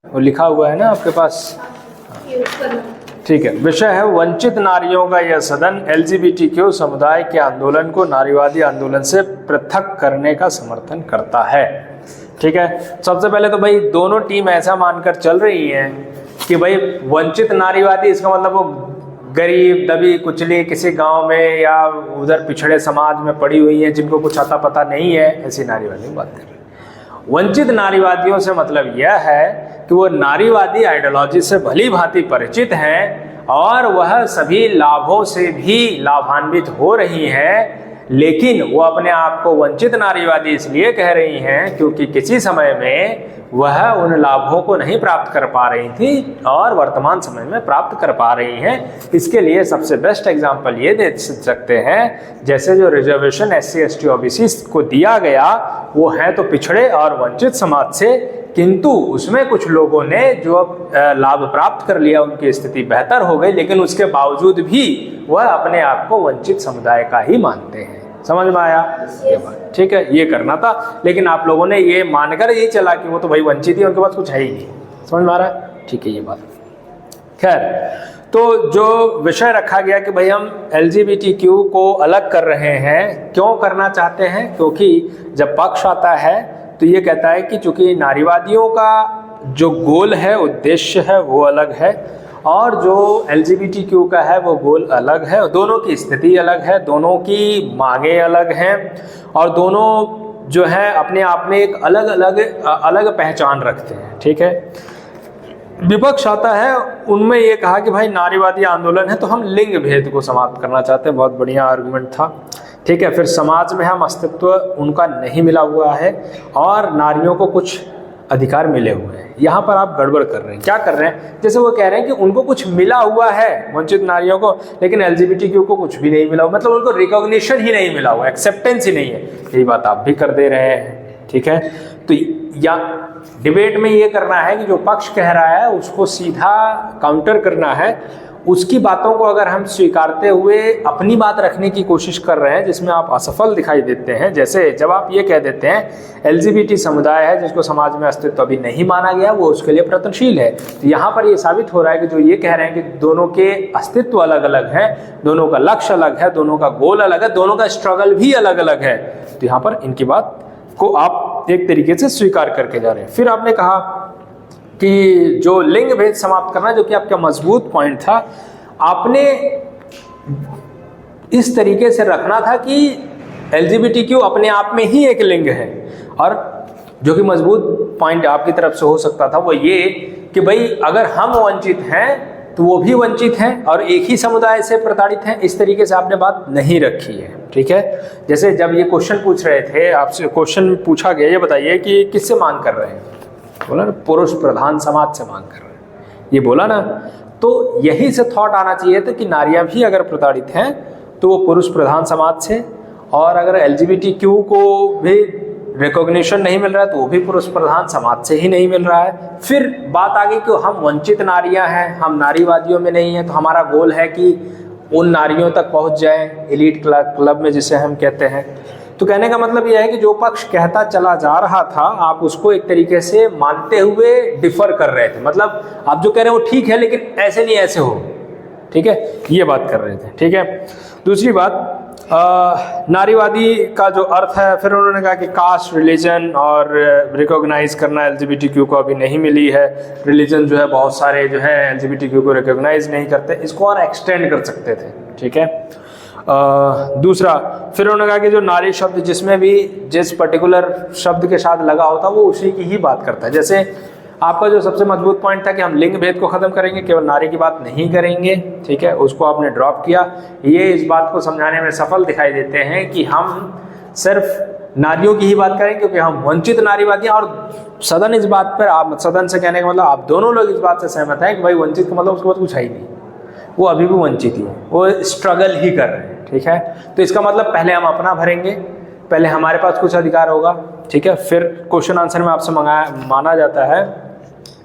वो लिखा हुआ है ना आपके पास, ठीक है। विषय है वंचित नारियों का यह सदन एलजीबीटीक्यू समुदाय के आंदोलन को नारीवादी आंदोलन से पृथक करने का समर्थन करता है। ठीक है, सबसे पहले तो भाई दोनों टीम ऐसा मानकर चल रही है कि भाई वंचित नारीवादी, इसका मतलब वो गरीब दबी कुचली किसी गांव में या उधर पिछड़े समाज में पड़ी हुई है जिनको कुछ अता पता नहीं है, ऐसी नारीवादी की बात कर रही है। वंचित नारीवादियों से मतलब यह है कि वो नारीवादी आइडियोलॉजी से भली भांति परिचित हैं और वह सभी लाभों से भी लाभान्वित हो रही हैं, लेकिन वो अपने आप को वंचित नारीवादी इसलिए कह रही हैं क्योंकि किसी समय में वह उन लाभों को नहीं प्राप्त कर पा रही थी और वर्तमान समय में प्राप्त कर पा रही हैं। इसके लिए सबसे बेस्ट एग्जांपल ये दे सकते हैं, जैसे जो रिजर्वेशन SC ST OBC को दिया गया वो है तो पिछड़े और वंचित समाज से, किंतु उसमें कुछ लोगों ने जो लाभ प्राप्त कर लिया, उनकी स्थिति बेहतर हो गई, लेकिन उसके बावजूद भी वह अपने आप को वंचित समुदाय का ही मानते हैं। समझ में आया ये बात? ठीक है, ये करना था, लेकिन आप लोगों ने ये मानकर ही चला कि वो तो भाई वंचित ही, उनके पास कुछ है ही नहीं। समझ में आ रहा है? ठीक है ये बात। खैर, तो जो विषय रखा गया कि भाई हम LGBTQ को अलग कर रहे हैं, क्यों करना चाहते हैं? क्योंकि जब पक्ष आता है तो ये कहता है कि चूंकि नारीवादियों का जो गोल है, उद्देश्य है, वो अलग है और जो LGBTQ का है वो गोल अलग है, दोनों की स्थिति अलग है, दोनों की मांगे अलग हैं और दोनों जो है अपने आप में एक अलग पहचान रखते हैं। ठीक है, विपक्ष आता है, उनमें ये कहा कि भाई नारीवादी आंदोलन है तो हम लिंग भेद को समाप्त करना चाहते हैं। बहुत बढ़िया आर्गुमेंट था। ठीक है, फिर समाज में हम अस्तित्व उनका नहीं मिला हुआ है और नारियों को कुछ अधिकार मिले हुए हैं। यहाँ पर आप गड़बड़ कर रहे हैं। क्या कर रहे हैं? जैसे वो कह रहे हैं कि उनको कुछ मिला हुआ है वंचित नारियों को, लेकिन LGBTQ को कुछ भी नहीं मिला हुआ, मतलब उनको रिकॉग्निशन ही नहीं मिला हुआ, एक्सेप्टेंस ही नहीं है। यही बात आप भी कर दे रहे हैं। ठीक है, तो या डिबेट में ये करना है कि जो पक्ष कह रहा है उसको सीधा काउंटर करना है, उसकी बातों को अगर हम स्वीकारते हुए अपनी बात रखने की कोशिश कर रहे हैं जिसमें आप असफल दिखाई देते हैं। जैसे जब आप ये कह देते हैं LGBT समुदाय है जिसको समाज में अस्तित्व अभी नहीं माना गया, वो उसके लिए प्रयत्नशील है, तो यहाँ पर ये साबित हो रहा है कि जो ये कह रहे हैं कि दोनों के अस्तित्व अलग अलग है, दोनों का लक्ष्य अलग है, दोनों का गोल अलग है, दोनों का स्ट्रगल भी अलग अलग है, तो यहाँ पर इनकी बात को आप एक तरीके से स्वीकार करके जा रहे हैं। फिर आपने कहा कि जो लिंग भेद समाप्त करना, जो कि आपका मजबूत पॉइंट था, आपने इस तरीके से रखना था कि LGBTQ अपने आप में ही एक लिंग है, और जो कि मजबूत पॉइंट आपकी तरफ से हो सकता था वो ये कि भाई अगर हम वंचित हैं तो वो भी वंचित हैं और एक ही समुदाय से प्रताड़ित हैं। इस तरीके से आपने बात नहीं रखी है। ठीक है, जैसे जब ये क्वेश्चन पूछ रहे थे, आपसे क्वेश्चन पूछा गया, ये बताइए कि किससे मांग कर रहे हैं? बोला ना पुरुष प्रधान समाज से मांग कर रहे हैं, ये बोला ना। तो यही से थॉट आना चाहिए था कि नारियां भी अगर प्रताड़ित हैं तो वो पुरुष प्रधान समाज से, और अगर LGBTQ को भी रिकॉग्निशन नहीं मिल रहा है तो वो भी पुरुष प्रधान समाज से ही नहीं मिल रहा है। फिर बात आ गई कि हम वंचित नारियां हैं, हम नारीवादियों में नहीं हैं, तो हमारा गोल है कि उन नारियों तक पहुंच जाए, एलीट क्लब में जिसे हम कहते हैं। तो कहने का मतलब यह है कि जो पक्ष कहता चला जा रहा था, आप उसको एक तरीके से मानते हुए डिफर कर रहे थे। मतलब आप जो कह रहे हैं वो ठीक है, लेकिन ऐसे नहीं ऐसे हो। ठीक है, ये बात कर रहे थे। ठीक है, दूसरी बात, नारीवादी का जो अर्थ है, फिर उन्होंने कहा कि कास्ट, रिलीजन और रिकॉग्नाइज करना LGBTQ को अभी नहीं मिली है। रिलीजन जो है बहुत सारे जो है LGBTQ को रिकॉग्नाइज नहीं करते, इसको और एक्सटेंड कर सकते थे। ठीक है, दूसरा, फिर उन्होंने कहा कि जो नारी शब्द जिसमें भी जिस पर्टिकुलर शब्द के साथ लगा होता वो उसी की ही बात करता है। जैसे आपका जो सबसे मजबूत पॉइंट था कि हम लिंग भेद को खत्म करेंगे, केवल नारी की बात नहीं करेंगे। ठीक है, उसको आपने ड्रॉप किया। ये इस बात को समझाने में सफल दिखाई देते हैं कि हम सिर्फ नारियों की ही बात करें क्योंकि हम वंचित नारीवादी हैं, और सदन इस बात पर, आप सदन से कहने का मतलब आप दोनों लोग इस बात से सहमत हैं कि भाई वंचित का मतलब उसके बाद कुछ है ही नहीं, वो अभी भी वंचित ही है, वो स्ट्रगल ही कर रहे हैं। ठीक है, तो इसका मतलब पहले हम अपना भरेंगे, पहले हमारे पास कुछ अधिकार होगा। ठीक है, फिर क्वेश्चन आंसर में आपसे माना जाता है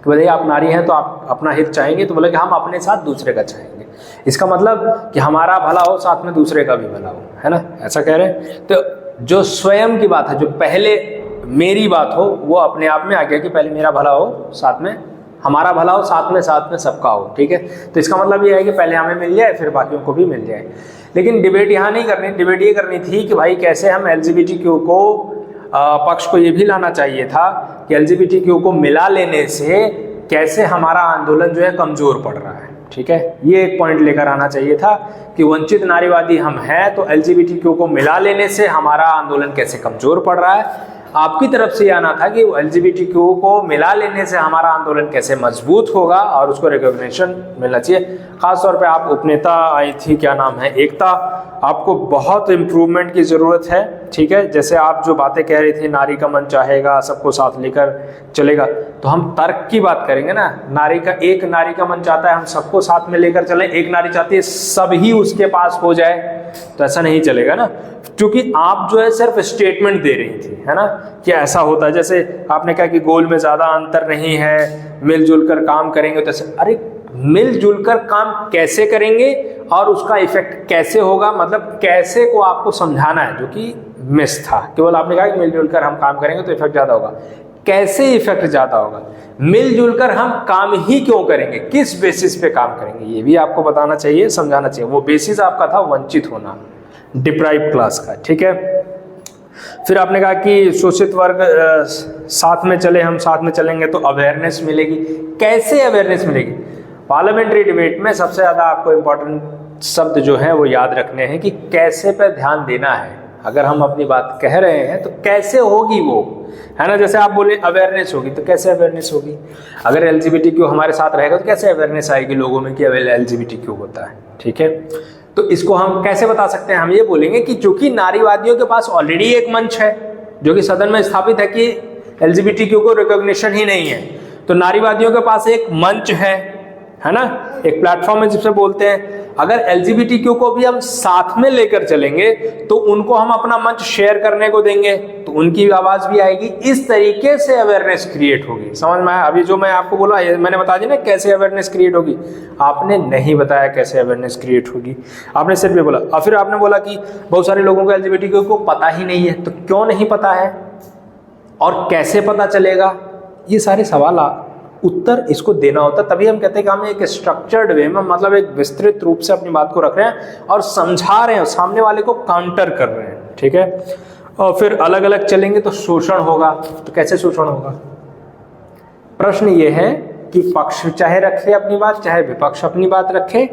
कि भले आप नारी हैं तो आप अपना हित चाहेंगे, तो बोले कि हम अपने साथ दूसरे का चाहेंगे। इसका मतलब कि हमारा भला हो, साथ में दूसरे का भी भला हो, है ना, ऐसा कह रहे हैं। तो जो स्वयं की बात है, जो पहले मेरी बात हो, वो अपने आप में आ गया कि पहले मेरा भला हो, साथ में हमारा भला हो, साथ में सबका हो, ठीक है। तो इसका मतलब ये है कि पहले हमें मिल जाए फिर बाकियों को भी मिल जाए। लेकिन डिबेट यहाँ नहीं करनी, डिबेट ये करनी थी कि भाई कैसे हम LGBTQ को पक्ष को ये भी लाना चाहिए था कि LGBTQ को मिला लेने से कैसे हमारा आंदोलन जो है कमजोर पड़ रहा है, ठीक है। ये एक पॉइंट लेकर आना चाहिए था कि वंचित नारीवादी हम हैं तो LGBTQ को मिला लेने से हमारा आंदोलन कैसे कमजोर पड़ रहा है। आपकी तरफ से आना था कि LGBTQ को मिला लेने से हमारा आंदोलन कैसे मजबूत होगा और उसको रिकॉग्निशन मिलना चाहिए। खासतौर पे आप उपनेता आई थी, क्या नाम है, एकता, आपको बहुत इम्प्रूवमेंट की ज़रूरत है, ठीक है। जैसे आप जो बातें कह रही थी, नारी का मन चाहेगा, सबको साथ लेकर चलेगा, तो हम तर्क की बात करेंगे ना। एक नारी का मन चाहता है हम सबको साथ में लेकर चलें, एक नारी चाहती है सब ही उसके पास हो जाए, तो ऐसा नहीं चलेगा ना। क्योंकि आप जो है सिर्फ स्टेटमेंट दे रही थी, है ना, कि ऐसा होता है। जैसे आपने कहा कि गोल में ज़्यादा अंतर नहीं है, मिलजुल कर काम करेंगे, तो ऐसे, अरे मिलजुल कर काम कैसे करेंगे और उसका इफेक्ट कैसे होगा, मतलब कैसे को आपको समझाना है, जो कि मिस था। केवल आपने कहा कि मिलजुल कर हम काम करेंगे तो इफेक्ट ज़्यादा होगा, कैसे इफेक्ट ज़्यादा होगा, मिलजुल कर हम काम ही क्यों करेंगे, किस बेसिस पे काम करेंगे, ये भी आपको बताना चाहिए, समझाना चाहिए। वो बेसिस आपका था वंचित होना, डिप्राइव क्लास का, ठीक है। फिर आपने कहा कि शोषित वर्ग साथ में चले, हम साथ में चलेंगे तो अवेयरनेस मिलेगी। कैसे अवेयरनेस मिलेगी? पार्लियामेंट्री डिबेट में सबसे ज़्यादा आपको इम्पोर्टेंट शब्द जो है वो याद रखने हैं कि कैसे पे ध्यान देना है। अगर हम अपनी बात कह रहे हैं तो कैसे होगी वो, है ना। जैसे आप बोले अवेयरनेस होगी, तो कैसे अवेयरनेस होगी? अगर LGBTQ हमारे साथ रहेगा तो कैसे अवेयरनेस आएगी लोगों में कि LGBTQ होता है, ठीक है। तो इसको हम कैसे बता सकते हैं? हम ये बोलेंगे कि चूंकि नारीवादियों के पास ऑलरेडी एक मंच है जो कि सदन में स्थापित है कि LGBTQ को रिकॉग्निशन ही नहीं है, तो नारीवादियों के पास एक मंच है ना, एक प्लेटफॉर्म है जिससे बोलते हैं। अगर LGBTQ को भी हम साथ में लेकर चलेंगे तो उनको हम अपना मंच शेयर करने को देंगे, तो उनकी आवाज भी आएगी। इस तरीके से अवेयरनेस क्रिएट होगी। समझ में आया? अभी जो मैं आपको बोला मैंने बता दिया ना कैसे अवेयरनेस क्रिएट होगी, आपने नहीं बताया कैसे अवेयरनेस क्रिएट होगी, आपने सिर्फ ये बोला। और फिर आपने बोला कि बहुत सारे लोगों को LGBTQ को पता ही नहीं है, तो क्यों नहीं पता है और कैसे पता चलेगा? ये सारे सवाल उत्तर इसको देना होता, तभी हम कहते हैं कि हम एक स्ट्रक्चर्ड वे में, मतलब एक विस्तृत रूप से अपनी बात को रख रहे हैं और समझा रहे हैं, सामने वाले को काउंटर कर रहे हैं, ठीक है। और फिर अलग अलग चलेंगे तो शोषण होगा, तो कैसे शोषण होगा? प्रश्न ये है कि पक्ष चाहे रखे अपनी बात, चाहे विपक्ष अपनी बात रखे,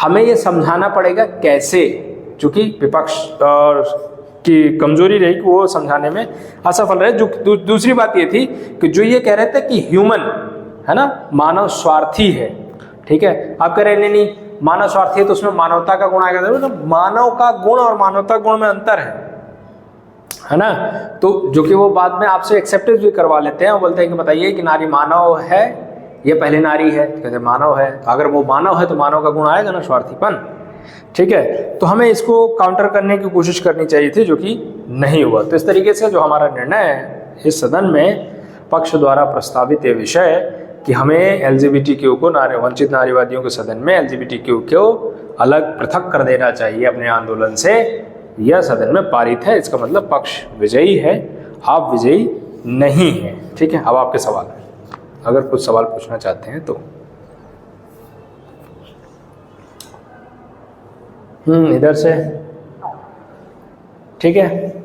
हमें ये समझाना पड़ेगा कैसे, क्योंकि विपक्ष की कमजोरी रही कि वो समझाने में असफल रहे। जो दूसरी बात ये थी कि जो ये कह रहे थे कि ह्यूमन, है ना, मानव स्वार्थी है, ठीक है। आप कह रहे नहीं मानव स्वार्थी है तो उसमें मानवता का गुण आएगा, तो मानव का गुण और मानवता गुण में अंतर है ना। तो जो कि वो बाद में आपसे एक्सेप्ट भी करवा लेते हैं, वो बोलते हैं कि बताइए कि नारी मानव है, ये पहले नारी है, कहते मानव है, तो अगर वो मानव है तो मानव का गुण आएगा ना, स्वार्थीपन, ठीक है। तो हमें इसको काउंटर करने की कोशिश करनी चाहिए थी, जो कि नहीं हुआ। तो इस तरीके से जो हमारा निर्णय है इस सदन में पक्ष द्वारा प्रस्तावित ये विषय कि हमें LGBTQ को वंचित नारीवादियों के सदन में LGBTQ को अलग पृथक कर देना चाहिए अपने आंदोलन से, यह सदन में पारित है। इसका मतलब पक्ष विजयी है, आप विजयी नहीं है, ठीक है। अब आपके सवाल है, अगर कुछ सवाल पूछना चाहते हैं तो। इधर से, ठीक है।